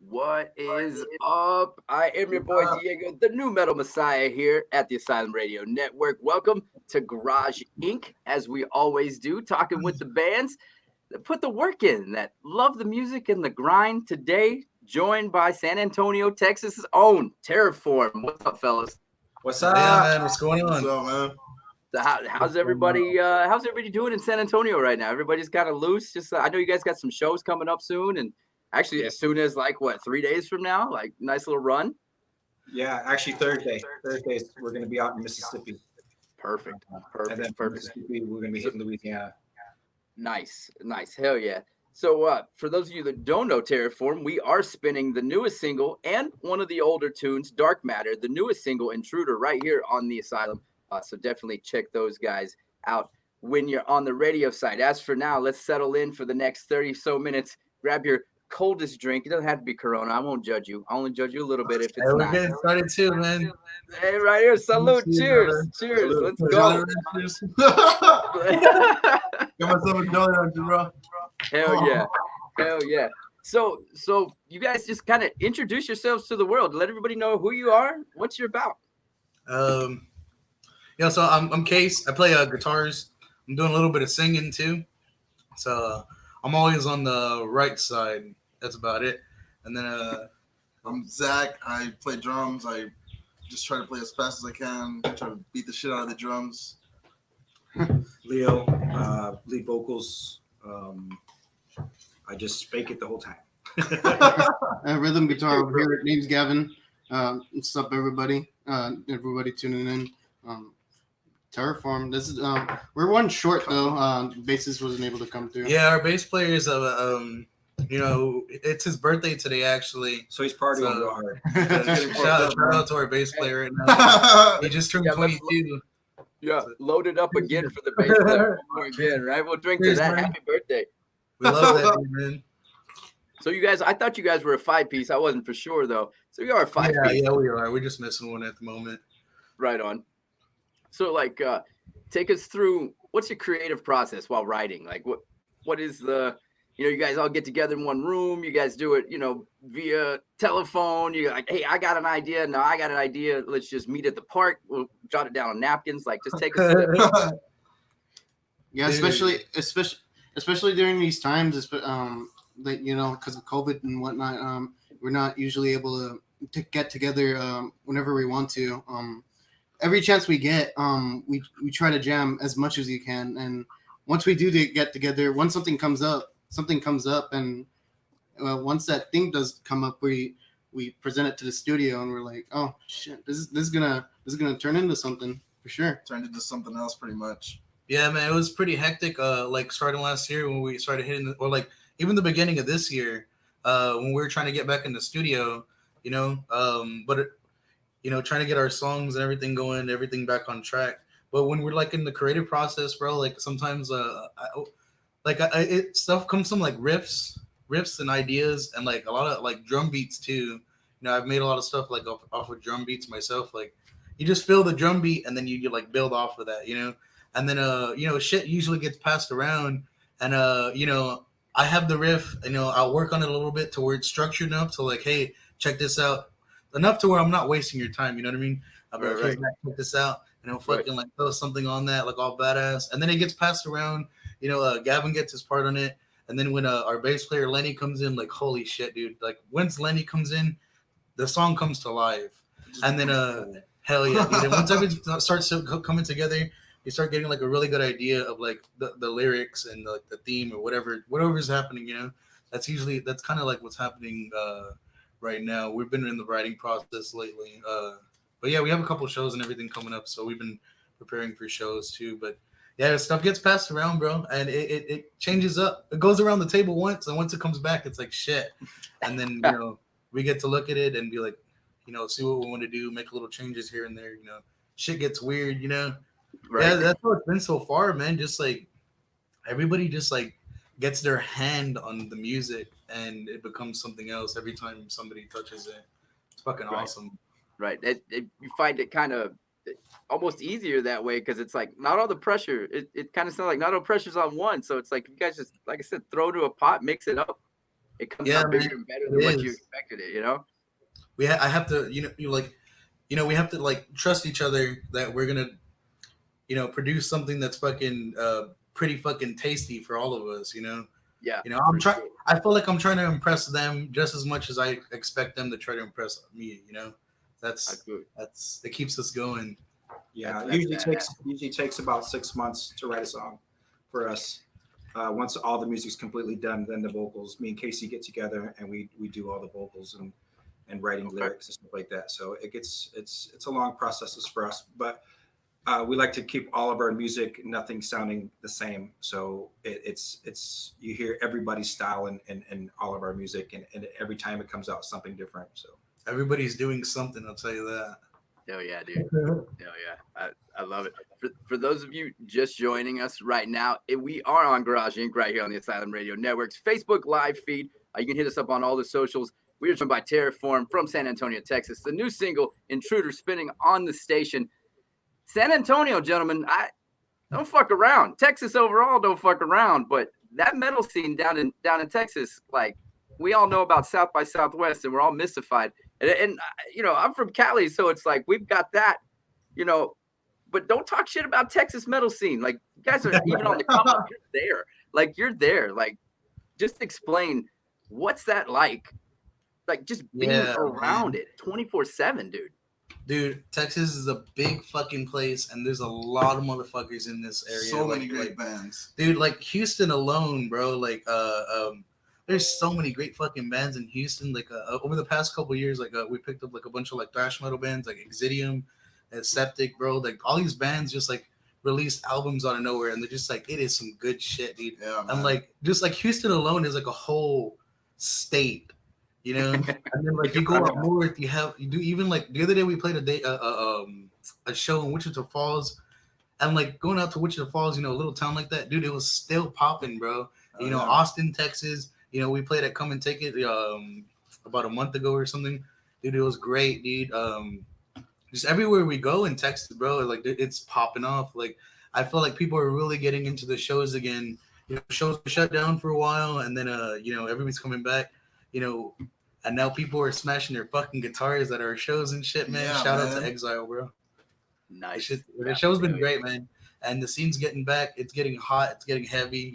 What is up? I am your boy Diego, the new metal messiah here at the Asylum Radio Network. Welcome to Garage Inc., as we always do, talking with the bands that put the work in, that love the music and the grind. Today, joined by San Antonio, Texas's own Terrorform. What's up, fellas? What's Yeah, up? man. What's going on? What's up, man? So how's everybody? How's everybody doing in San Antonio right now? Everybody's kind of loose. Just I know you guys got some shows coming up soon, and actually as soon as 3 days from now, nice little run. Yeah, actually Thursday. Thursdays we're gonna be out in Mississippi. Perfect. And then from Mississippi we're gonna be hitting Louisiana. Nice. Hell yeah. So for those of you that don't know Terrorform, we are spinning the newest single and one of the older tunes, Dark Matter, the newest single, Intruder, right here on the Asylum. So definitely check those guys out when you're on the radio side. As for now, let's settle in for the next 30 so minutes. Grab your coldest drink. It doesn't have to be Corona. I won't judge you. I'll only judge you a little bit if it's we're not. getting started too, man. Hey, right here. Salute. Cheers. Cheers. Let's go. Got myself a donut, bro. Hell yeah. So you guys just kind of introduce yourselves to the world. Let everybody know who you are, what you're about. So I'm Case. I play guitars. I'm doing a little bit of singing too. So I'm always on the right side. That's about it. And then I'm Zach. I play drums. I just try to play as fast as I can. I try to beat the shit out of the drums. Leo, lead vocals. I just fake it the whole time. Rhythm guitar over here. Name's Gavin. What's up, everybody? Everybody tuning in. Terrorform. This is we're one short though. Bassist wasn't able to come through. Yeah, our bass player is it's his birthday today actually. So he's partying real hard. Shout out to our bass player right now. He just turned 22. Yeah, loaded up again for the bass player. Again, right? We'll drink to that. Happy birthday. We love that, man. So you guys, I thought you guys were a 5-piece. I wasn't for sure though. So you are a 5-piece. Yeah, we are. We're just missing one at the moment. Right on. So take us through what's your creative process while writing? What is the, you guys all get together in one room. You guys do it, via telephone. You're like, hey, I got an idea. No, I got an idea. Let's just meet at the park. We'll jot it down on napkins. Just take us through it. Yeah, especially during these times, because of COVID and whatnot, we're not usually able to get together whenever we want to. Every chance we get, we try to jam as much as you can. And once we do get together, once something comes up, and once that thing does come up, we present it to the studio, and we're like, oh shit, this is gonna turn into something for sure. Turned into something else, pretty much. Yeah, man, it was pretty hectic. Starting last year when we started hitting, even the beginning of this year, when we were trying to get back in the studio, trying to get our songs and everything going, everything back on track. But when we're in the creative process, bro, sometimes stuff comes from riffs and ideas and a lot of drum beats too. I've made a lot of stuff off of drum beats myself. You just feel the drum beat and then you build off of that, and then shit usually gets passed around and I have the riff, I'll work on it a little bit to where it's structured enough to hey, check this out. Enough to where I'm not wasting your time, you know what I mean? I'll be like, check this out, and he'll fucking throw something on that, all badass, and then it gets passed around. Gavin gets his part on it, and then when our bass player Lenny comes in, holy shit, dude! Once Lenny comes in, the song comes to life, and then hell yeah, dude! And once everything starts coming together, you start getting a really good idea of the lyrics and the theme or whatever's happening. That's kind of what's happening. Right now, we've been in the writing process lately, but yeah, we have a couple shows and everything coming up, so we've been preparing for shows too. But yeah, stuff gets passed around, bro, and it changes up. It goes around the table once, and once it comes back, it's shit. And then we get to look at it and be see what we want to do, make little changes here and there. Shit gets weird, Right. Yeah, that's how it's been so far, man. Just everybody just gets their hand on the music and it becomes something else every time somebody touches it. It's fucking awesome. Right. You find it kind of almost easier that way because it's not all the pressure. It kind of sounds like not all pressure's on one. So it's you guys just, like I said, throw to a pot, mix it up, it comes Yeah, out bigger man, and better it than what you is. expected it. You know? I have to, we have to like trust each other that we're gonna, produce something that's fucking pretty fucking tasty for all of us. Yeah, I'm for trying. sure. I feel like I'm trying to impress them just as much as I expect them to try to impress me. I feel it. That's it keeps us going. Yeah, That's usually takes about 6 months to write a song for us. Once all the music's completely done, then the vocals. Me and Casey get together and we do all the vocals and writing Okay. lyrics and stuff like that. So it's a long process for us, but we like to keep all of our music, nothing sounding the same. So it's you hear everybody's style in all of our music, and every time it comes out something different. So Everybody's doing something. I'll tell you that. Hell yeah, dude. Hell yeah. I love it. For those of you just joining us right now, we are on Garage Inc. right here on the Asylum Radio Network's Facebook live feed. You can hit us up on all the socials. We are joined by Terrorform from San Antonio, Texas. The new single, Intruder, spinning on the station. San Antonio, gentlemen, I don't fuck around. Texas overall don't fuck around, but that metal scene down in Texas, like we all know about South by Southwest, and we're all mystified. And I'm from Cali, so it's like we've got that, but don't talk shit about Texas metal scene. Like you guys are even on the come up. You're there. Like you're there. Like just explain what's that like? Like just being around it 24/7, dude. Dude, Texas is a big fucking place, and there's a lot of motherfuckers in this area. So many great bands, dude. Like Houston alone, bro. Like, there's so many great fucking bands in Houston. Like, over the past couple years, like, we picked up like a bunch of like thrash metal bands, like Exidium, and Septic, bro. Like, all these bands just like released albums out of nowhere, and they're just like, it is some good shit, dude. Yeah, man. And like, just like Houston alone is like a whole state. And then like you go up north, you do even like the other day we played a show in Wichita Falls, and like going out to Wichita Falls, a little town like that, dude, it was still popping, bro. Yeah. Austin, Texas, we played at Come and Take It about a month ago or something, dude. It was great, dude. Just everywhere we go in Texas, bro, like it's popping off. Like I feel like people are really getting into the shows again. Shows were shut down for a while, and then everybody's coming back. And now people are smashing their fucking guitars at our shows and shit, man. Yeah, Shout out man. to Exile, bro. Nice. The show's been great, man. And the scene's getting back. It's getting hot. It's getting heavy.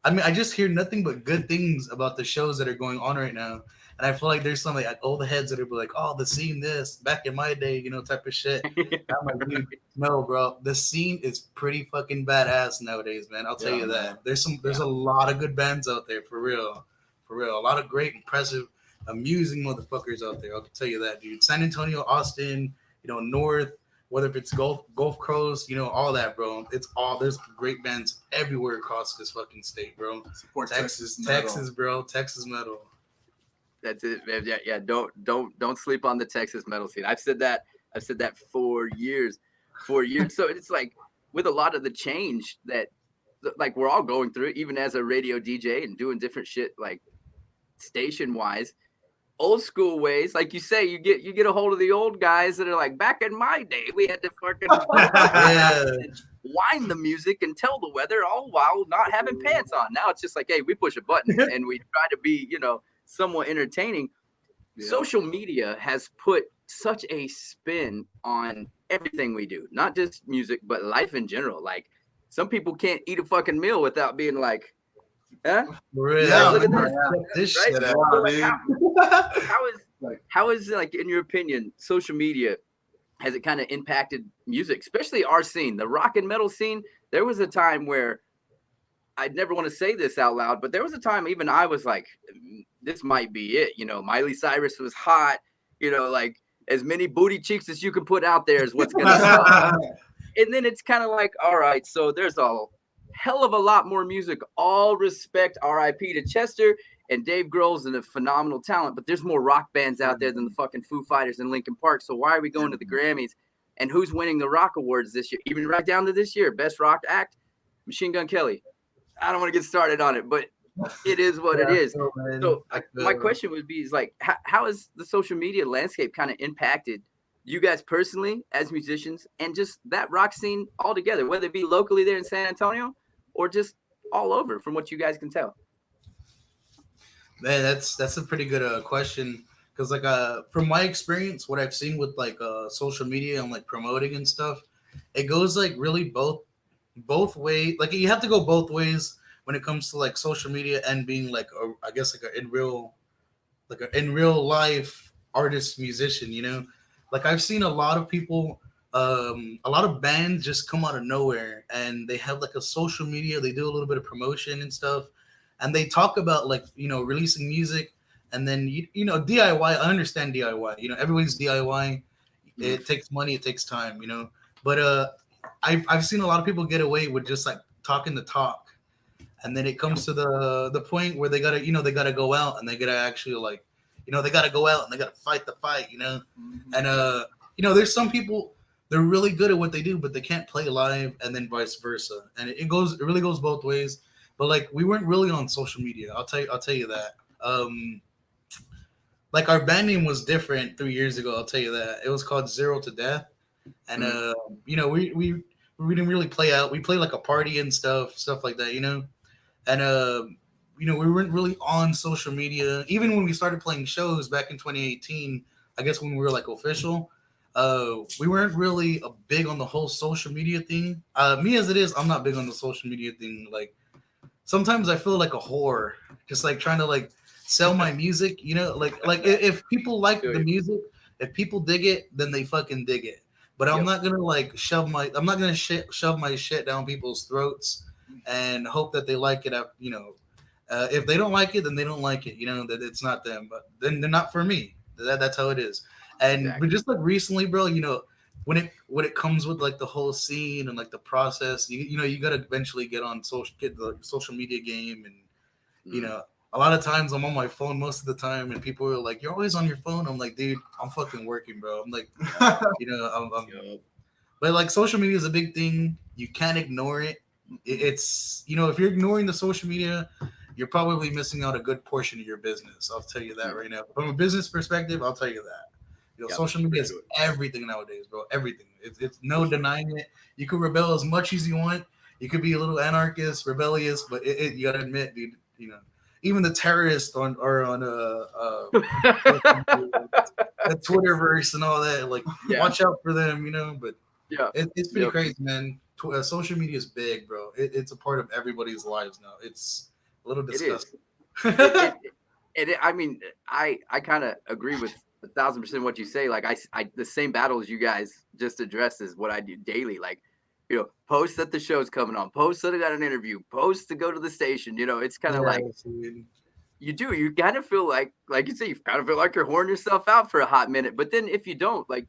I just hear nothing but good things about the shows that are going on right now. And I feel like there's some like old heads that are like, oh, the scene this back in my day, type of shit. I'm like, dude, no, bro. The scene is pretty fucking badass nowadays, man. I'll tell you that. Man. There's a lot of good bands out there, for real. For real. A lot of great, impressive, amusing motherfuckers out there. I'll tell you that, dude. San Antonio, Austin, North, whether if it's Gulf Coast, all that, bro. There's great bands everywhere across this fucking state, bro. Support Texas, bro. Texas metal. That's it, man. Yeah. Don't sleep on the Texas metal scene. I've said that for years. So it's like with a lot of the change that like we're all going through, even as a radio DJ and doing different shit like station wise, old school ways, like you say, you get a hold of the old guys that are like, back in my day, we had to fucking wind the music and tell the weather all while not having pants on. Now it's just like, hey, we push a button and we try to be, somewhat entertaining. Yeah. Social media has put such a spin on everything we do, not just music, but life in general. Like some people can't eat a fucking meal without being like, huh? Really? Yeah, look at this right? shit out, So like, how is like, in your opinion, social media, has it kind of impacted music, especially our scene, the rock and metal scene? There was a time where I'd never want to say this out loud, but there was a time even I was like, this might be it. Miley Cyrus was hot, like as many booty cheeks as you can put out there is what's going to sell. And then it's kind of like, all right, so there's a hell of a lot more music. All respect, RIP to Chester and Dave Grohl's a phenomenal talent, but there's more rock bands out there than the fucking Foo Fighters and Linkin Park. So why are we going to the Grammys? And who's winning the rock awards this year? Even right down to this year, best rock act, Machine Gun Kelly. I don't want to get started on it, but it is what it is. So my question would be is like, how has the social media landscape kind of impacted you guys personally as musicians and just that rock scene altogether, whether it be locally there in San Antonio or just all over from what you guys can tell? Man, that's a pretty good question. Because like from my experience, what I've seen with like social media and like promoting and stuff, it goes like really both ways. Like you have to go both ways when it comes to like social media and being like I guess like a in real life artist musician. You know, like I've seen a lot of people. A lot of bands just come out of nowhere and they have like a social media. They do a little bit of promotion and stuff, and they talk about like releasing music, and then DIY. I understand DIY. Everybody's DIY. Mhm. It takes money. It takes time. But I've seen a lot of people get away with just like talking the talk, and then it comes to the point where they gotta go out and they gotta actually like they gotta go out and they gotta fight the fight. And there's some people, they're really good at what they do but they can't play live, and then vice versa, and it really goes both ways. But like we weren't really on social media, I'll tell you that. Like our band name was different 3 years ago, I'll tell you that. It was called Zero to Death. And Mhm. we didn't really play out. We played like a party and stuff like that. And we weren't really on social media. Even when we started playing shows back in 2018, I guess when we were like official, we weren't really big on the whole social media thing. Me as it is, I'm not big on the social media thing. Like sometimes I feel like a whore, just like trying to like sell my music. If people like Feel the you. music, if people dig it, then they fucking dig it. But I'm Yep. not gonna like I'm not gonna shove my shit down people's throats and hope that they like it. If they don't like it, then they don't like it. That it's not them, but then they're not for me. That's how it is. And but Exactly. just like recently, bro, when it comes with like the whole scene and like the process, you gotta eventually get the social media game. And you Mhm. know a lot of times I'm on my phone most of the time, and people are like, "You're always on your phone." I'm like, dude, I'm fucking working, bro. I'm like, Yup. but like social media is a big thing. You can't ignore it. It's if you're ignoring the social media, you're probably missing out a good portion of your business. I'll tell you that Mhm. right now. From a business perspective, I'll tell you that. Yep. Social For media is sure. everything nowadays, bro. Everything. It's For no sure. denying it. You can rebel as much as you want. You could be a little anarchist, rebellious, but you gotta admit, dude. Even the terrorists on social media, the Twitterverse and all that. Like, Yeah. watch out for them, But Yeah. it's pretty Yep. crazy, man. Social media is big, bro. It's a part of everybody's lives now. It's a little It is. disgusting. I mean, I kind of agree with 1,000% what you say. Like I the same battles you guys just addressed is what I do daily. Like, post that the show's coming on, post that I got an interview, post to go to the station. It's kind of Yeah, like dude. you kind of feel like you say, you kind of feel like you're whoring yourself out for a hot minute. But then if you don't, like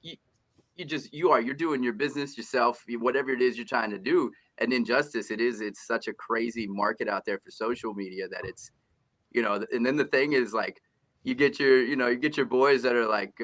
you're doing your business yourself, whatever it is you're trying to do. And injustice, it's such a crazy market out there for social media that and then the thing is like you get your boys that are like,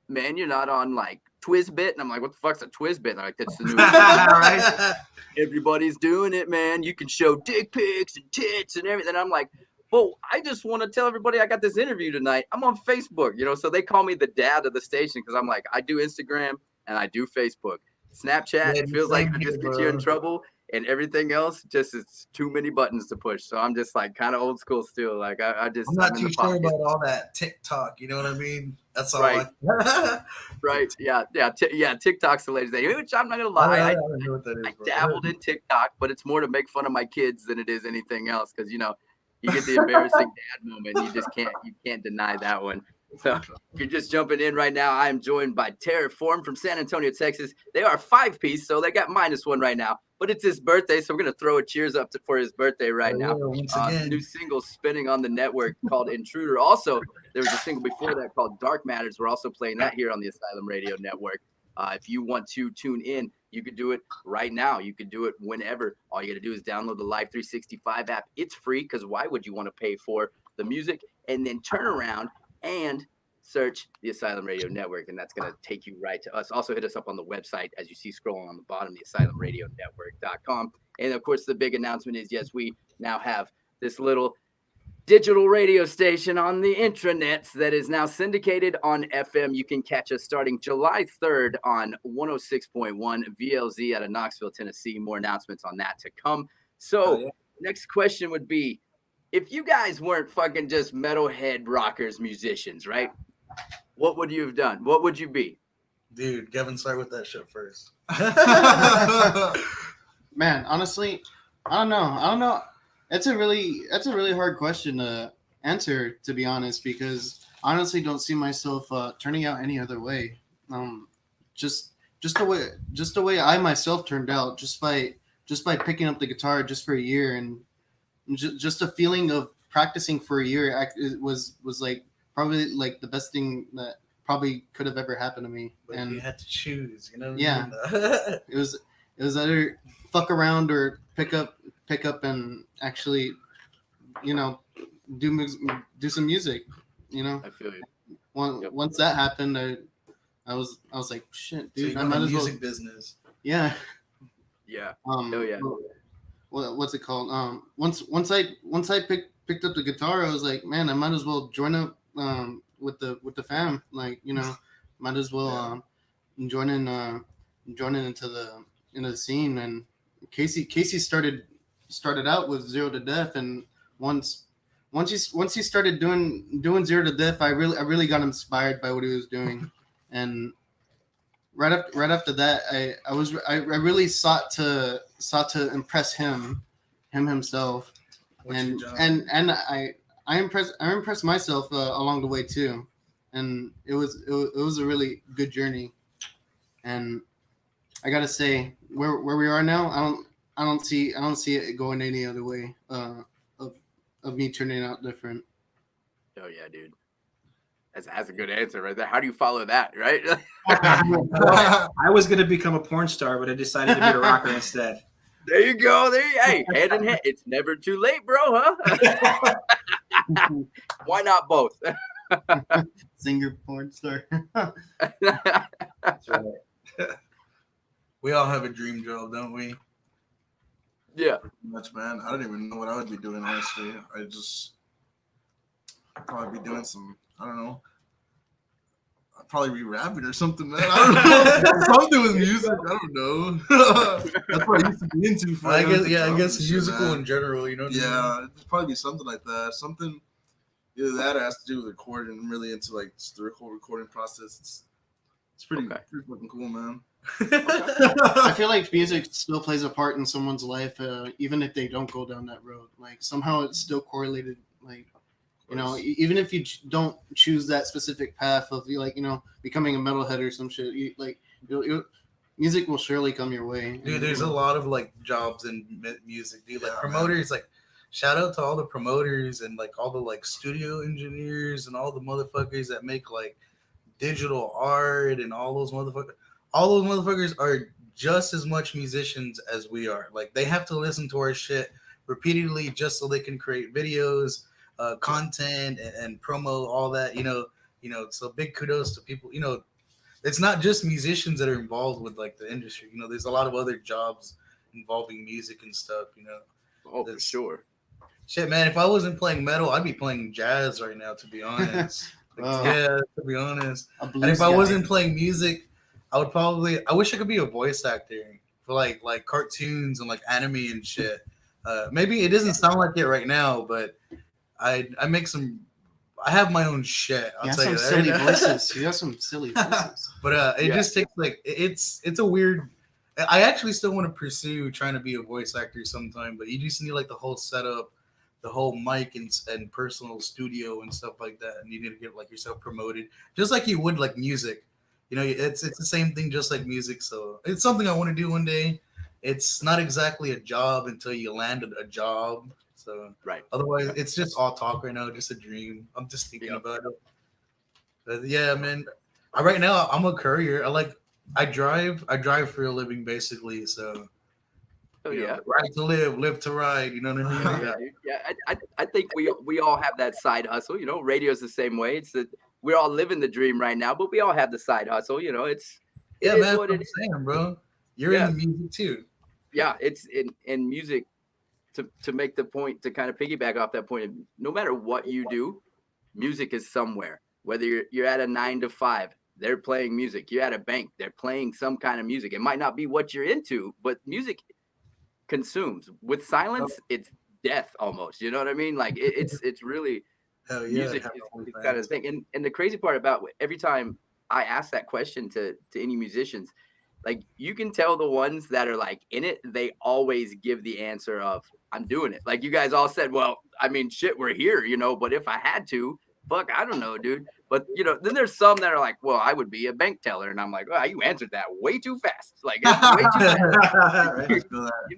man, you're not on like Twizbit, and I'm like, what the fuck's a Twizbit? And they're like, that's the newest thing. Right? Everybody's doing it, man. You can show dick pics and tits and everything. I'm like, well, I just want to tell everybody I got this interview tonight. I'm on Facebook, so they call me the dad of the station because I'm like, I do Instagram and I do Facebook. Snapchat, Yeah, it the feels like same it here, just gets you in bro. trouble, and everything else just it's too many buttons to push. So I'm just like kind of old school still. Like I'm I'm not in the too sure pocket. about all that TikTok. You know what I mean? That's all Right. I. Right. Yeah. Yeah. Yeah. TikTok's the latest thing, which I'm not gonna I, lie. I I don't know what that I is, bro. dabbled in TikTok, but it's more to make fun of my kids than it is anything else. Because you get the embarrassing dad moment. You can't deny that one. So if you're just jumping in right now, I am joined by Terrorform from San Antonio, Texas. They are 5-piece, so they got -1 right now. But it's his birthday, so we're gonna throw a cheers up for his birthday right Oh now. yeah, once New again. single spinning on the network called Intruder. Also, there was a single before that called Dark Matters. We're also playing that here on the Asylum Radio Network. If you want to tune in, you could do it right now. You could do it whenever. All you got to do is download the Live 365 app. It's free because why would you want to pay for the music and then turn around and search the Asylum Radio Network, and that's going to take you right to us. Also, hit us up on the website as you see scrolling on the bottom, theasylumradionetwork.com. And of course, the big announcement is yes, we now have this little digital radio station on the intranets that is now syndicated on FM. You can catch us starting July 3rd on 106.1 VLZ out of Knoxville, Tennessee. More announcements on that to come. Oh So, yeah. next question would be, if you guys weren't fucking just metalhead rockers, musicians, right? What would you have done? What would you be? Dude, Kevin, start with that shit first. Man, honestly, I don't know. That's a really hard question to answer, to be honest, because I honestly don't see myself turning out any other way. Um, just just the way I myself turned out, just by picking up the guitar just for a year, and just a feeling of practicing for a year it was like probably like the best thing that probably could have ever happened to me. But And you had to choose, you know? Yeah. it was either fuck around or pick up and actually, you know, do some music, you know. I feel you. Yep. Once that happened, I was like, shit, So dude, you I go might into as well. music business. Yeah. Yeah. Hell yeah. What's it called? Once I picked up the guitar, I was like, man, I might as well join up with the fam. Like, you know, might as well join in into the scene. And Casey started out with Zero to Death, and once he started doing Zero to Death, I really got inspired by what he was doing. And right after that, I really sought to impress him himself. What's your job? And I impressed myself along the way too. And it was a really good journey. And I gotta say, where we are now, I don't see it going any other way of me turning out different. Oh yeah, dude. That's a good answer right there. How do you follow that, right? I was going to become a porn star, but I decided to be a rocker instead. There you go. Hey, hand in hand. It's never too late, bro, huh? Why not both? Singer, porn star. That's right. We all have a dream job, don't we? Yeah. Much, man. I don't even know what I would be doing, honestly. I'd probably be doing some, I don't know. I'd probably be rapping or something, man. I don't know. Something with music. I don't know. That's what I used to be into. I guess musical man. in general, you know. Yeah, it'd probably be something like that. Something either that or has to do with recording. I'm really into like just the whole recording process. It's pretty fucking cool, man. I feel like music still plays a part in someone's life, even if they don't go down that road. Like somehow it's still correlated. Like, you know, even if you don't choose that specific path of like, you know, becoming a metalhead or some shit, music will surely come your way. Dude, there's a lot of like jobs in music, dude. Like promoters, like shout out to all the promoters and like all the like studio engineers and all the motherfuckers that make like digital art and all those motherfuckers. All those motherfuckers are just as much musicians as we are. Like they have to listen to our shit repeatedly just so they can create videos, content, and promo all that. You know. So big kudos to people. You know, it's not just musicians that are involved with like the industry. You know, there's a lot of other jobs involving music and stuff. You know. Oh, for sure. Shit, man. If I wasn't playing metal, I'd be playing jazz right now. To be honest. Yeah, to be honest. And if I wasn't playing music, I wish I could be a voice actor for like cartoons and like anime and shit. Maybe it doesn't sound like it right now, but I have my own shit. I'll tell you that. Silly voices. You have some silly voices. But it just takes like it's a weird. I actually still want to pursue trying to be a voice actor sometime, but you just need like the whole setup, the whole mic and personal studio and stuff like that, and you need to get like yourself promoted, just like you would like music. You know, it's the same thing, just like music. So it's something I want to do one day. It's not exactly a job until you landed a job. So otherwise, it's just all talk right now, just a dream. I'm just thinking about it. But yeah, man. Right now, I'm a courier. I drive for a living, basically. So ride to live to ride. You know what I mean? I think we all have that side hustle. You know, radio's the same way. It's that we're all living the dream right now, but we all have the side hustle. You know, man. That's what I'm saying, bro. You're in the music too. Yeah, it's in music. To make the point, to kind of piggyback off that point, no matter what you do, music is somewhere. Whether you're at a 9 to 5, they're playing music. You're at a bank, they're playing some kind of music. It might not be what you're into, but music consumes. With silence, it's death almost. You know what I mean? Like it's really Hell yeah, music have is the kind of OnlyFans. thing. And the crazy part about every time I ask that question to any musicians, like you can tell the ones that are like in it, they always give the answer of I'm doing it. Like you guys all said, well, I mean, shit, we're here, you know, but if I had to, fuck, I don't know, dude. But you know, then there's some that are like, well, I would be a bank teller, and I'm like, well, you answered that way too fast. Like it's way too fast. I feel that. You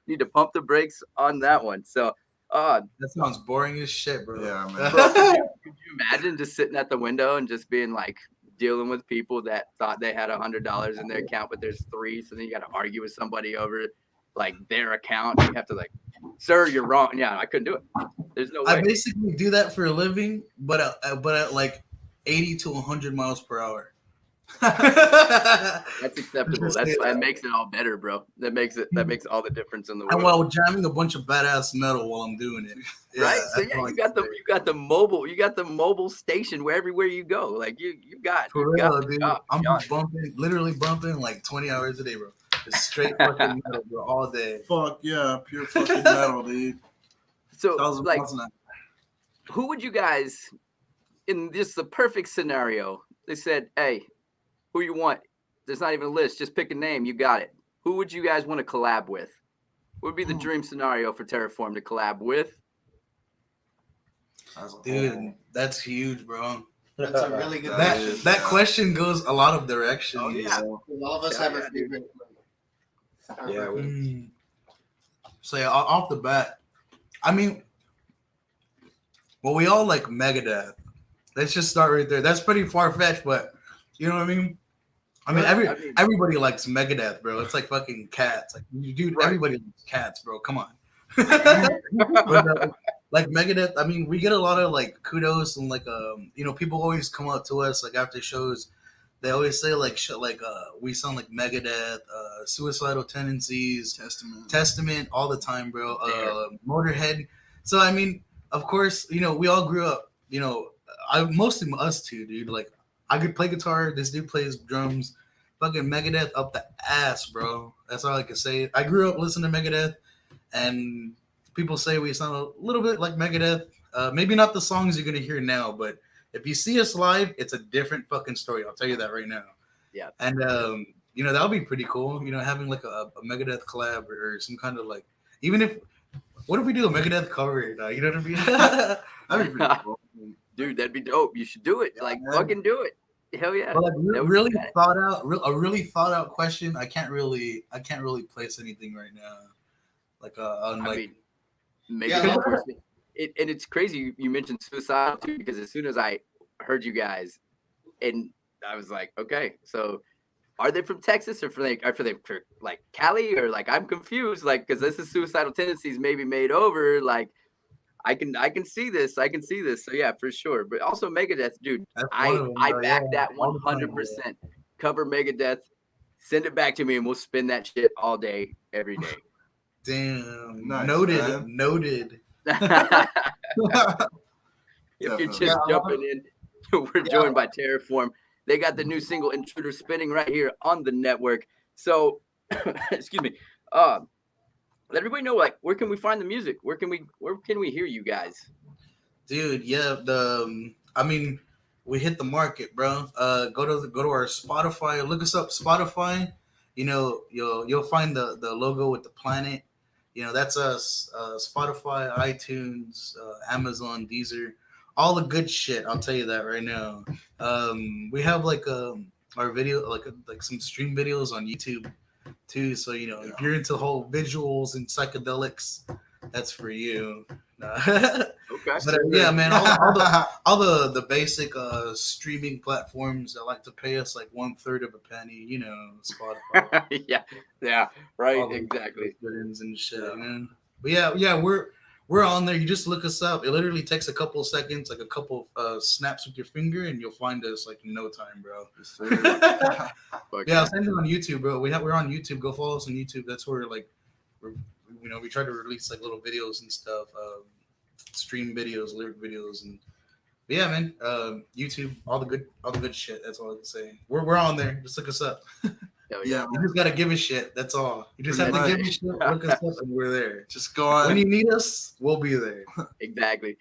need to pump the brakes on that one. So That sounds boring as shit, bro. Yeah, man. bro, could you imagine just sitting at the window and just being like dealing with people that thought they had $100 in their account, but there's three, so then you got to argue with somebody over like their account. You have to like, sir, you're wrong. Yeah, I couldn't do it. There's no I way. basically do that for a living, but at like 80 to 100 miles per hour. That's acceptable. Just say That that. makes it all better, bro. That makes all the difference in the And world. while jamming a bunch of badass metal while I'm doing it. Right? So that's yeah, all I you can got say. the mobile station where everywhere you go. Like you got For you got real, the dude. job I'm done. just literally bumping like 20 hours a day, bro. Just straight fucking metal, bro, all day. Fuck yeah, pure fucking metal, dude. So 1,000 like miles an hour. who would you guys in just the perfect scenario? They said, hey, who you want? There's not even a list. Just pick a name. You got it. Who would you guys want to collab with? What would be the dream scenario for Terrorform to collab with? Dude, that's huge, bro. That's a really good That question. that question goes a lot of directions. Oh, yeah. All of us Hell have yeah, a dude. favorite. Yeah, we- Mm. So yeah, off the bat, I mean, well, we all like Megadeth. Let's just start right there. That's pretty far fetched, but you know what I mean. I mean, everybody likes Megadeth, bro. It's like fucking Cats. Like, dude, Right. everybody likes Cats, bro. Come on. But, like Megadeth, I mean, we get a lot of like kudos and like you know, people always come up to us like after shows. They always say like shit like we sound like Megadeth, Suicidal Tendencies, Testament all the time, bro. Motorhead. So I mean, of course, you know, we all grew up. You know, mostly us two, dude. Like I could play guitar. This dude plays drums. Fucking Megadeth up the ass, bro. That's all I can say. I grew up listening to Megadeth, and people say we sound a little bit like Megadeth. Maybe not the songs you're gonna hear now, but if you see us live, it's a different fucking story. I'll tell you that right now. Yeah. And you know, that would be pretty cool. You know, having like a Megadeth collab or some kind of like, even if, what if we do a Megadeth cover? You know what I mean? That'd be pretty cool. Dude, that'd be dope. You should do it. Yeah, Like man. fucking do it. Hell yeah. But like That would really be bad. thought out, a really thought out question. I can't really place anything right now. Like on I like mean, maybe Yeah, that like- person. And it's crazy you mentioned suicide too, because as soon as I heard you guys, and I was like, okay, so are they from Texas or for like Cali or like I'm confused, like because this is Suicidal Tendencies maybe made over, like I can see this, So yeah, for sure. But also Megadeth, dude, that's one of them, I bro. back Yeah, that all the time, 100%. Cover Megadeth, send it back to me, and we'll spin that shit all day, every day. Damn. Nice, noted. man. Noted. If you're Definitely. just jumping in, we're joined by Terrorform. They got the new single Intruder spinning right here on the network. So, excuse me. Let everybody know, like, where can we find the music? Where can we hear you guys? Dude, yeah, I mean, we hit the market, bro. Go to our Spotify. Look us up, Spotify. You know, you'll find the logo with the planet. You know, that's us. Spotify, iTunes, Amazon, Deezer, all the good shit. I'll tell you that right now. We have like our video, like some stream videos on YouTube too. So you know, if you're into the whole visuals and psychedelics, that's for you. Okay. But yeah, man, all the basic streaming platforms that like to pay us like 1/3 of a penny, you know, Spotify, yeah, right, all those exactly. buttons and shit, man. But yeah, we're on there. You just look us up. It literally takes a couple of seconds, like a couple snaps with your finger, and you'll find us like in no time, bro. Yeah, same thing on YouTube, bro. We're on YouTube. Go follow us on YouTube. That's where like we try to release like little videos and stuff, stream videos, lyric videos, and but yeah, man. YouTube, all the good shit. That's all I can say. We're on there. Just look us up. Hell Yeah, You man. just gotta give a shit. That's all. You just have Pretty to much. give a shit. Look us up, and we're there. Just go on. When you need us, we'll be there. Exactly.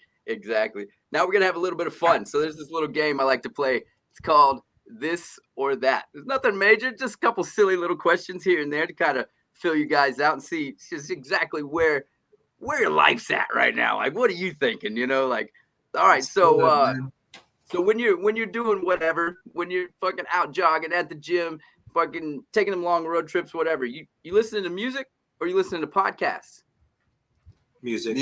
Now we're gonna have a little bit of fun. So there's this little game I like to play. It's called This or That. There's nothing major, just a couple silly little questions here and there to kind of fill you guys out and see just exactly where your life's at right now. Like, what are you thinking? Like, all right. So when you're doing whatever, when you're fucking out jogging at the gym, fucking taking them long road trips, whatever, you listening to music or you listening to podcasts? Music.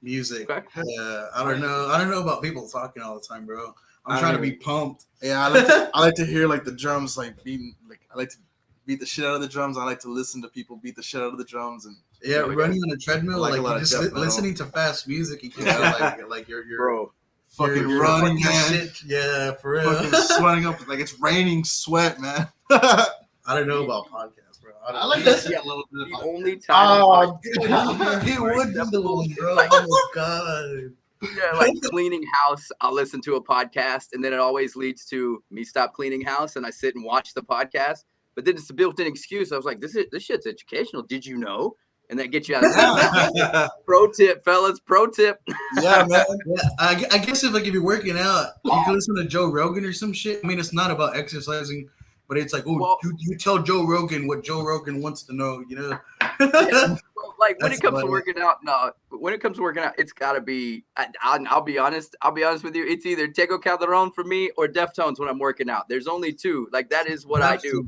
Music. Okay. Yeah, I don't know about people talking all the time, bro. I'm trying to be pumped. Yeah, I like to hear like the drums like beating. Like I like to beat the shit out of the drums. I like to listen to people beat the shit out of the drums and Yeah, running on a treadmill, I like a lot you of just death metal. listening to fast music, you can feel like you're Bro, fucking you're running, fucking man. shit. Yeah, for real. Fucking sweating up like it's raining sweat, man. I don't know about podcasts, bro. I like to see a little bit the of only time Oh, dude, he would be the one, bro. Oh my god. yeah, like cleaning house, I'll listen to a podcast, and then it always leads to me stop cleaning house, and I sit and watch the podcast. But then it's a built-in excuse. I was like, this shit's educational. Did you know? And that gets you out of the Pro tip, fellas. Pro tip. Yeah, man. Yeah, I guess if you're working out, you can listen to Joe Rogan or some shit. I mean, it's not about exercising, but it's like, Well- you tell Joe Rogan what Joe Rogan wants to know, you know? Yeah. Like when That's it comes to funny. working out, it's gotta be. I'll be honest. I'll be honest with you. It's either Tego Calderon for me or Deftones when I'm working out. There's only two. Like that is what I do.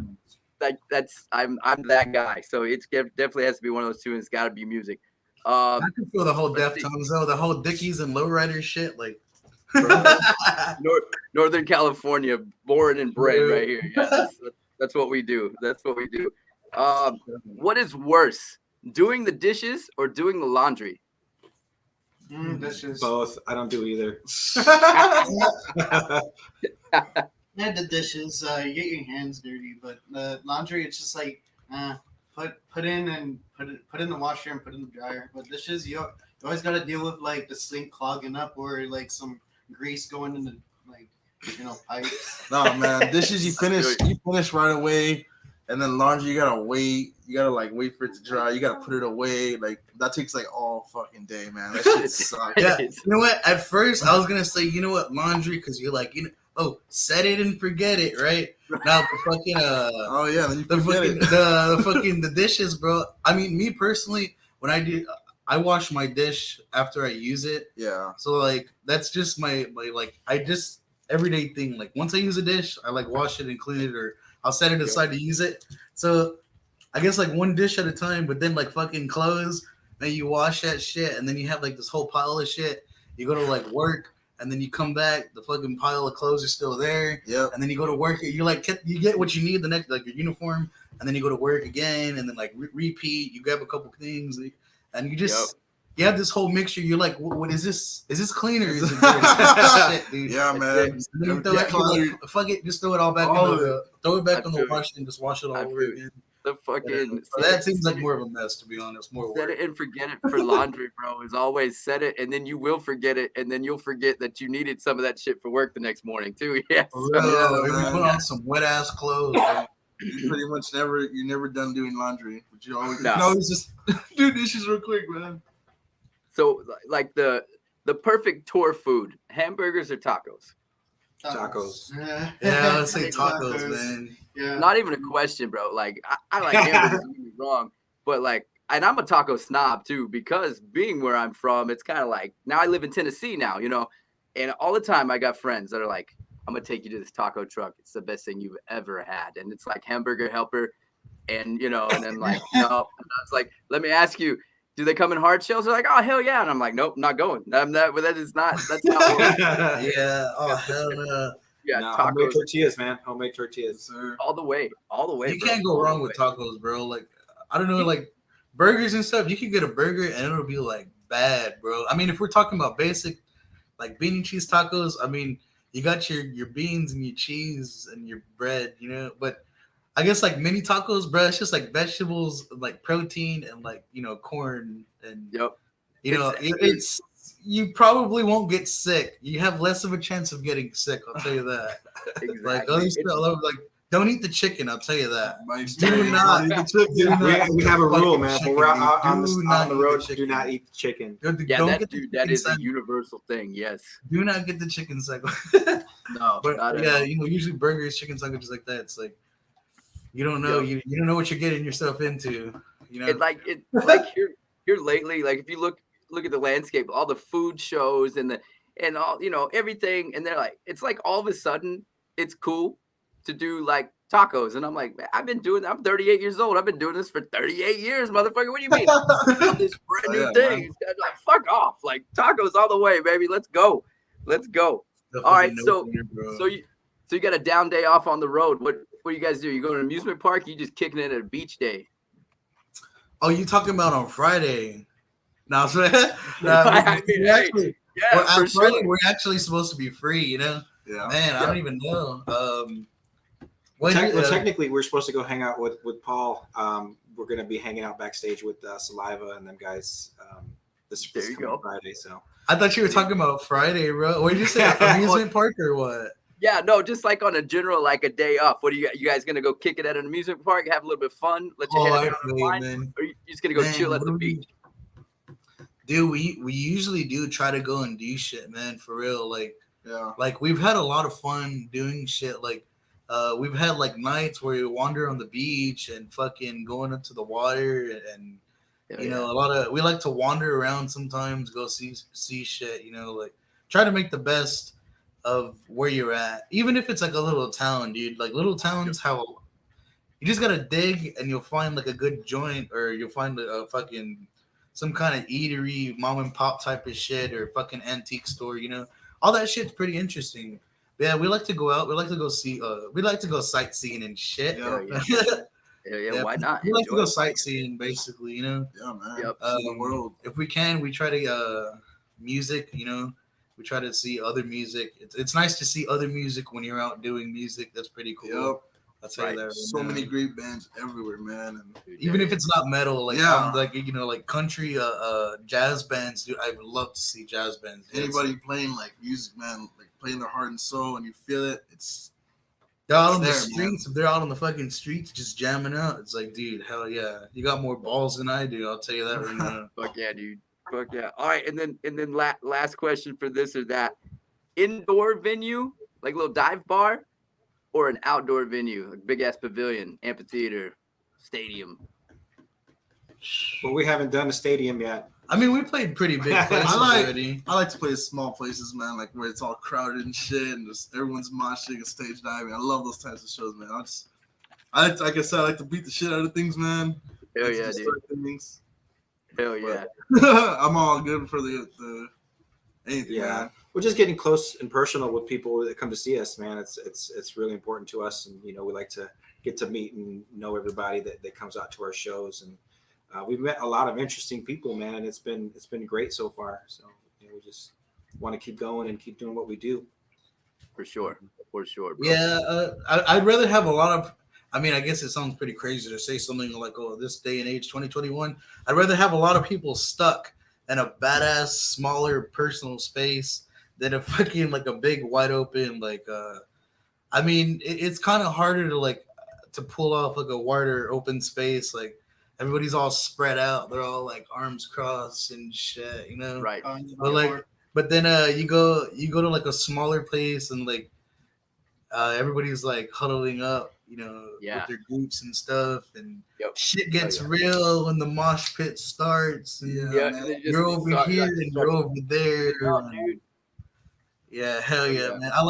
Like I'm that guy. So it's definitely has to be one of those two, and it's got to be music. I can feel the whole Let's see. Deftones though, the whole Dickies and Lowrider shit. Like, Northern California, born and bred Yeah. right here. Yeah, that's what we do. That's what we do. What is worse, doing the dishes or doing the laundry? dishes. Both. I don't do either. Yeah, the dishes, you get your hands dirty, but the laundry, it's just like put in the washer and put in the dryer. But dishes, you always got to deal with like the sink clogging up or like some grease going in the pipes. No, man. Dishes you finish right away, and then laundry you gotta wait. You gotta like wait for it to dry. You gotta put it away. Like that takes like all fucking day, man. That shit sucks. yeah, you know what? At first, I was gonna say, you know what, laundry, because you're like, set it and forget it, right? Now the fucking Oh yeah, then you the forget fucking it. the dishes, bro. I mean, me personally, when I wash my dish after I use it. Yeah. So like that's just my like I just everyday thing. Like once I use a dish, I like wash it and clean it, or I'll set it aside to use it. So I guess like one dish at a time, but then like fucking clothes, and you wash that shit, and then you have like this whole pile of shit. You go to like work, and then you come back, the fucking pile of clothes are still there. Yep. And then you go to work, you like you get what you need the next, like your uniform, and then you go to work again, and then like repeat. You grab a couple things, and you just you have this whole mixture. You're like, what is this? Is this clean or is it dirty? Shit, dude. Yeah, man. And then you throw it, you're like, fuck it, just throw it all back All in the throw it back I on feel the wash and just wash it all I over feel again. The fucking So that seems like more of a mess, to be honest. More set work. it and forget it for laundry, bro. Is always set it and then you will forget it, and then you'll forget that you needed some of that shit for work the next morning too. Yes. For real, Yeah, we man. put on some wet ass clothes. Bro. You pretty much you're never done doing laundry, but you always No. it's just do dishes real quick, man. So like the perfect tour food, hamburgers or tacos? Tacos. Yeah, I would say tacos, man. Yeah. Not even a question, bro. Like I like hamburgers, don't get me wrong, but like, and I'm a taco snob too, because being where I'm from, it's kind of like, now I live in Tennessee now, and all the time I got friends that are like, I'm gonna take you to this taco truck. It's the best thing you've ever had, and it's like Hamburger Helper, and and then like no, and I was like, let me ask you, do they come in hard shells? They're like, oh hell yeah, and I'm like, nope, not going. That's not. That's not. What Yeah. Oh hell no. yeah, Nah, homemade tacos tortillas, man. Homemade tortillas. Sir. all the way, You bro. can't go all the wrong with way. tacos, bro. Like I don't know, like burgers and stuff. You can get a burger and it'll be like bad, bro. I mean, if we're talking about basic, like bean and cheese tacos, I mean, you got your beans and your cheese and your bread, But I guess like mini tacos, bro, it's just like vegetables, like protein and like corn and Yep. it's you probably won't get sick. You have less of a chance of getting sick. I'll tell you that. Exactly. Like other stuff, like Don't eat the chicken. I'll tell you that. My Do experience, not. don't eat the chicken. We have a rule, Fucking man. When chicken, we're dude. out on Do the not eat the road, do chicken. not eat the chicken. Yeah, Don't that get the dude, that chicken is a sandwich. universal thing. Yes. Do not get the chicken sandwich. No, But not at yeah, all. you know, usually burgers, chicken sandwiches like that. It's like you don't know, Yep. you don't know what you're getting yourself into. You know, And like here lately, like if you look at the landscape, all the food shows and all everything, and they're like, it's like all of a sudden it's cool to do like tacos, and I'm like, man, I'm 38 years old. I've been doing this for 38 years, motherfucker. What do you mean? This brand new Yeah, thing. man. It's like, fuck off, like tacos all the way, baby. Let's go. the All right, fucking so no-brainer, bro. so you got a down day off on the road. What do you guys do? You go to an amusement park? You just kicking it at a beach day? Oh, you talking about on Friday? No, I mean, we hey, actually, Yeah, on for Friday, sure. we're actually supposed to be free. You know, Yeah. man, I Yeah. don't even know. Technically, we're supposed to go hang out with Paul. We're going to be hanging out backstage with Saliva and them guys this There you coming go. Friday. So I thought you were talking about Friday, bro. What did you say? Amusement park or what? Yeah, no, just like on a general, like a day off. What do you guys gonna go kick it at an amusement park, have a little bit of fun, let your Oh, head I down on the feel you, line, man. or you just gonna go Man, chill at what the do we- beach? Dude, we usually do try to go and do shit, man. For real, Yeah. like we've had a lot of fun doing shit. Like, we've had like nights where we wander on the beach and fucking going into the water, and Hell you yeah. know, we like to wander around sometimes, go see shit. You know, like try to make the best of where you're at, even if it's like a little town, dude. Like little towns, how you just gotta dig and you'll find like a good joint, or you'll find a fucking some kind of eatery, mom and pop type of shit, or fucking antique store. You know, all that shit's pretty interesting. But yeah, we like to go out. We like to go see. We like to go sightseeing and shit. Yeah. Hell yeah, Yeah, why not? we like to Enjoy go it. sightseeing, basically. You know, Yeah, man. Yep. See the world. if we can, we try to music. You know, we try to see other music. It's nice to see other music when you're out doing music. That's pretty cool. Yep. I'll tell you that. Right So now. many great bands everywhere, man. And Dude, Even yeah, if it's not metal, like Yeah. like you know, like country, jazz bands. Dude, I would love to see jazz bands. anybody playing like music, man, like playing their heart and soul, and you feel it. It's they're out on the there, streets. If they're out on the fucking streets, just jamming out, it's like, dude, hell yeah, you got more balls than I do. I'll tell you that right now. fuck yeah, dude. Fuck yeah. All right, and then last question for this or that: indoor venue, like a little dive bar, or an outdoor venue, like big ass pavilion, amphitheater, stadium. but we haven't done a stadium yet. I mean, we played pretty big places already. I like to play small places, man, like where it's all crowded and shit, and just everyone's moshing and stage diving. I love those types of shows, man. Like I said, I like to beat the shit out of things, man. Hell Like to yeah, dude. destroy things. Hell yeah. I'm all good for the anything, Yeah. man. We're just getting close and personal with people that come to see us, man. It's really important to us, and we like to get to meet and know everybody that comes out to our shows, and we've met a lot of interesting people, man, and it's been great so far. So we just want to keep going and keep doing what we do. For sure, bro. Yeah, I'd rather have a lot of. I mean, I guess it sounds pretty crazy to say something like, "Oh, this day and age, 2021." I'd rather have a lot of people stuck in a badass, smaller, personal space than a fucking like a big, wide open like. I mean, it's kind of harder to pull off like a wider, open space. Like everybody's all spread out; they're all like arms crossed and shit, you know. Right. But then you go to like a smaller place and like everybody's like huddling up, you know, Yeah. with their groups and stuff, and Yep. shit gets yeah. real when the mosh pit starts. And Yeah, man. and they just you're over start, here like, and start you're over there. out, dude. Yeah, hell yeah, Yeah. man. I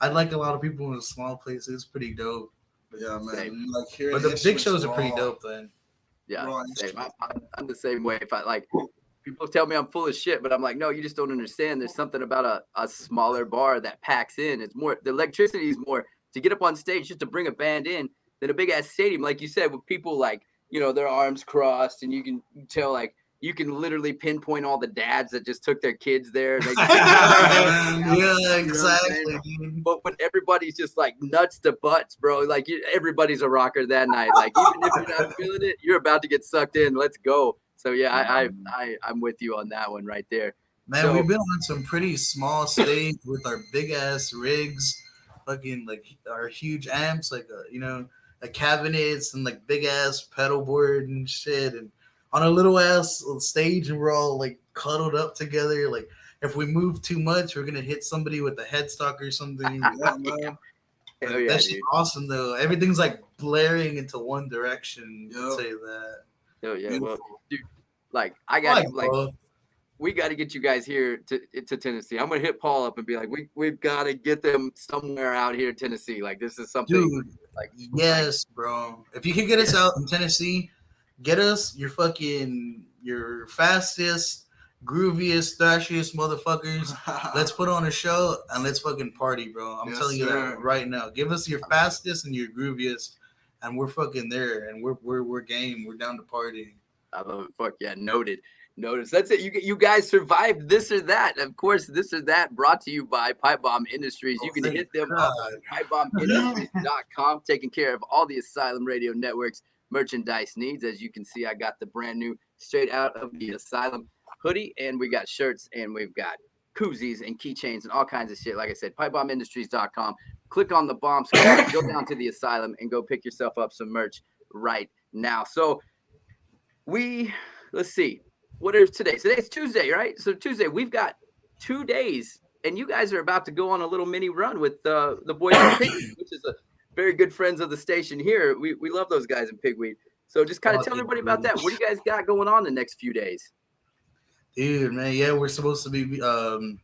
like a lot of people in small places. It's pretty dope. Yeah, man. Same. Like hearing But the big instruments shows are pretty raw. dope, then. Yeah, Raw same. instruments. I'm the same way. If I like, people tell me I'm full of shit, but I'm like, no, you just don't understand. There's something about a smaller bar that packs in. It's more, the electricity is more to get up on stage just to bring a band in than a big ass stadium, like you said, with people like, their arms crossed, and you can tell, like, you can literally pinpoint all the dads that just took their kids there. They just, Yeah, exactly. dude. But when everybody's just like nuts to butts, bro, like everybody's a rocker that night. Like even if you're not feeling it, you're about to get sucked in. Let's go. So yeah, I'm with you on that one right there. Man, So- we've been on some pretty small stage with our big ass rigs. fucking like our huge amps, like like cabinets and like big ass pedal board and shit, and on a little ass stage, and we're all like cuddled up together. Like if we move too much, we're gonna hit somebody with a headstock or something. Yeah, man. Hell yeah, That's dude. awesome though. Everything's like blaring into one direction. Yep. I'll say that. Hell yeah. Beautiful. Well, dude, like I I got like like both. we got to get you guys here to Tennessee. I'm gonna hit Paul up and be like, we've got to get them somewhere out here in Tennessee. Like this is something. Dude, Like yes, bro. If you can get us out in Tennessee, get us your fastest, grooviest, thrashiest motherfuckers. Let's put on a show and let's fucking party, bro. I'm Yes, telling you sir. that right now. Give us your fastest and your grooviest, and we're fucking there, and we're game. We're down to party. I love it. Fuck yeah, noted. Notice that's it. You guys survived This or That. Of course, This or That brought to you by Pipe Bomb Industries. You can thank hit them God. up at pipebombindustries.com, taking care of all the Asylum Radio Network's merchandise needs. As you can see, I got the brand new straight out of the Asylum hoodie, and we got shirts, and we've got koozies and keychains and all kinds of shit. Like I said, pipebombindustries.com. Click on the bomb squad, go down to the Asylum, and go pick yourself up some merch right now. So let's see. What is today? Today's Tuesday, right? So Tuesday, we've got 2 days, and you guys are about to go on a little mini run with the boys in Pigweed, which is a very good friends of the station here. We love those guys in Pigweed. So just kind of tell everybody about that. What do you guys got going on the next few days? Dude, man, yeah, we're supposed to be gonna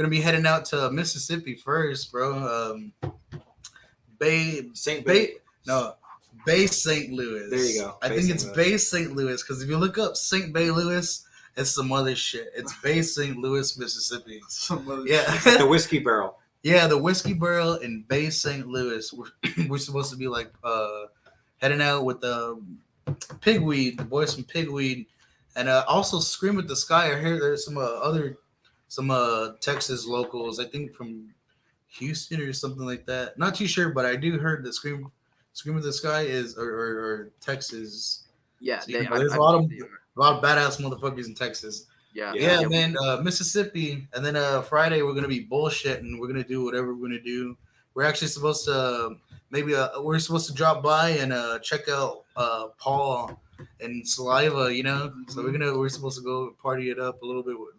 be heading out to Mississippi first, bro. Bay St. Bay no Bay St. Louis. There you go. I Bay think St. it's Louis. Bay St. Louis because if you look up St. Bay Louis, it's some other shit. It's Bay St. Louis, Mississippi. Yeah, The whiskey barrel. yeah, the Whiskey Barrel in Bay St. Louis. We're supposed to be like heading out with the Pigweed, the boys from Pigweed, and also Scream at the Sky. I hear there's some Texas locals. I think from Houston or something like that. Not too sure, but I do heard that Scream at the Sky is or Texas. Yeah, So, there's a lot of badass motherfuckers in Texas. yeah, Yeah, man. Mississippi, and then Friday we're gonna be bullshitting. We're gonna do whatever we're gonna do. We're actually supposed to we're supposed to drop by and check out Paul and Saliva. So we're supposed to go party it up a little bit with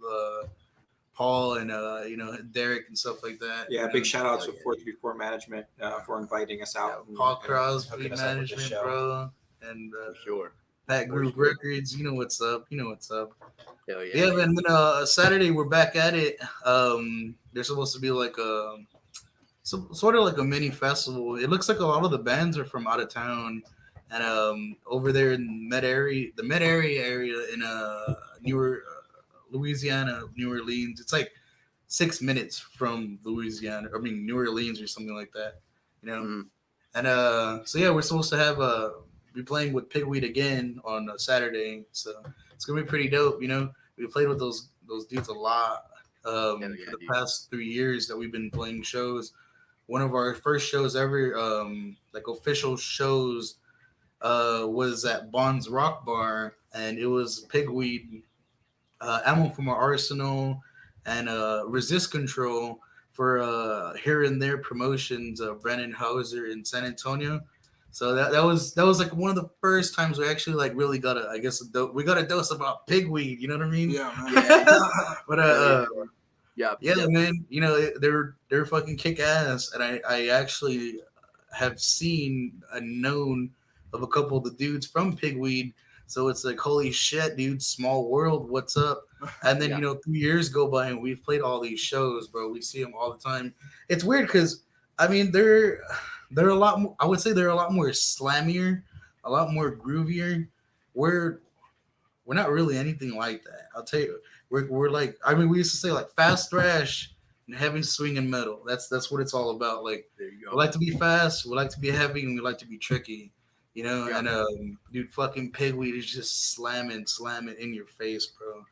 Paul and Derek and stuff like that. Yeah, big shout out to 434 Management for inviting us out. Paul and Crosby hooking us up with the Management, show. bro, and for sure. Pat Groove Records. You know what's up. Hell yeah. Yeah, man. Then Saturday we're back at it. There's supposed to be like sort of like a mini festival. It looks like a lot of the bands are from out of town, and over there in the Med area in Louisiana, New Orleans. It's like 6 minutes from Louisiana. I mean New Orleans or something like that. Mhm. And so yeah, we're supposed to be playing with Pigweed again on Saturday. So it's gonna be pretty dope. We played with those dudes a lot for the past 3 years that we've been playing shows. One of our first shows ever, like official shows, was at Bond's Rock Bar, and it was Pigweed, Ammo from Our Arsenal, and Resist Control for here and there promotions of Brandon Hauser in San Antonio. So that was like one of the first times we actually like really got we got a dose about Pigweed. You know what I mean? Yeah, man. But yeah, man, they're fucking kick ass, and I actually have seen and known of a couple of the dudes from Pigweed. So it's like, holy shit, dude, small world, what's up? And then 3 years go by and we've played all these shows, bro. We see them all the time. It's weird because I mean they're a lot more, I would say they're a lot more slammier, a lot more groovier. We're not really anything like that. I'll tell you. We're like, I mean, we used to say like fast thrash and heavy swinging metal. That's what it's all about. Like, there you we go. like to be fast, we like to be heavy, and we like to be tricky. Yeah. And dude, fucking Pigweed is just slamming in your face, bro.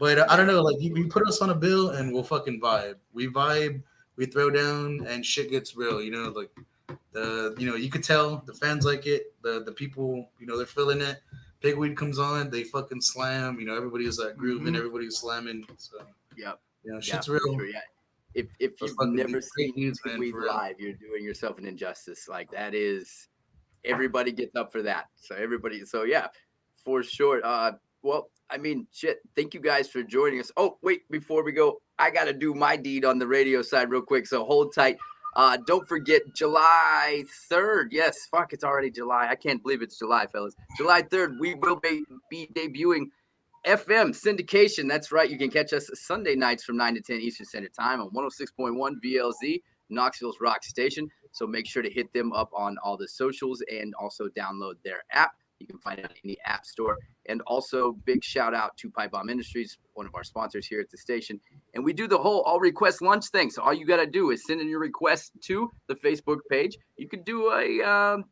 But I don't know, like you put us on a bill and we'll fucking vibe. We vibe, we throw down, and shit gets real. Like you could tell the fans like it. The people, they're feeling it. Pigweed comes on, they fucking slam. Everybody's like grooving, everybody's slamming. So Yep. shit's for real. sure, yeah. if That's you've fucking never great seen news, man, Weed for real. live, you're doing yourself an injustice. Like that is everybody gets up for that. So yeah, for sure. Well, I mean, shit. Thank you guys for joining us. Oh, wait, before we go, I gotta do my deed on the radio side real quick. So hold tight. Don't forget July 3rd. Yes, fuck, it's already July. I can't believe it's July, fellas. July 3rd, we will be debuting FM syndication. That's right. You can catch us Sunday nights from 9 to 10 Eastern Standard Time on 106.1 VLZ, Knoxville's rock station. So make sure to hit them up on all the socials and also download their app. You can find it in the App Store. And also, big shout out to Pipe Bomb Industries, one of our sponsors here at the station. And we do the whole all request lunch thing. So all you got to do is send in your request to the Facebook page. You can do a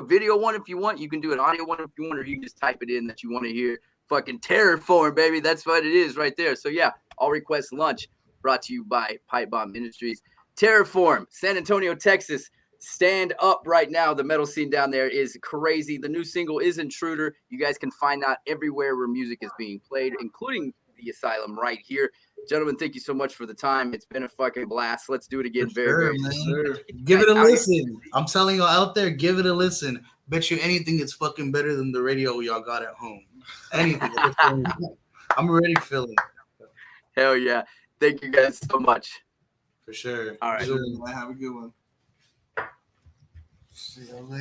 video one if you want. You can do an audio one if you want, or you can just type it in that you want to hear. Fucking Terrorform, baby. That's what it is right there. So yeah, all request lunch brought to you by Pipe Bomb Industries. Terrorform, San Antonio, Texas. Stand up right now. The metal scene down there is crazy. The new single is Intruder. You guys can find that everywhere where music is being played, including the Asylum right here. Gentlemen, thank you so much for the time. It's been a fucking blast. Let's do it again very soon. Give it a listen. I'm telling y'all out there, give it a listen. Bet you anything it's fucking better than the radio y'all got at home. Anything. I'm already feeling. Hell yeah. Thank you guys so much. For sure. All right. Sure, man. Have a good one. See you later.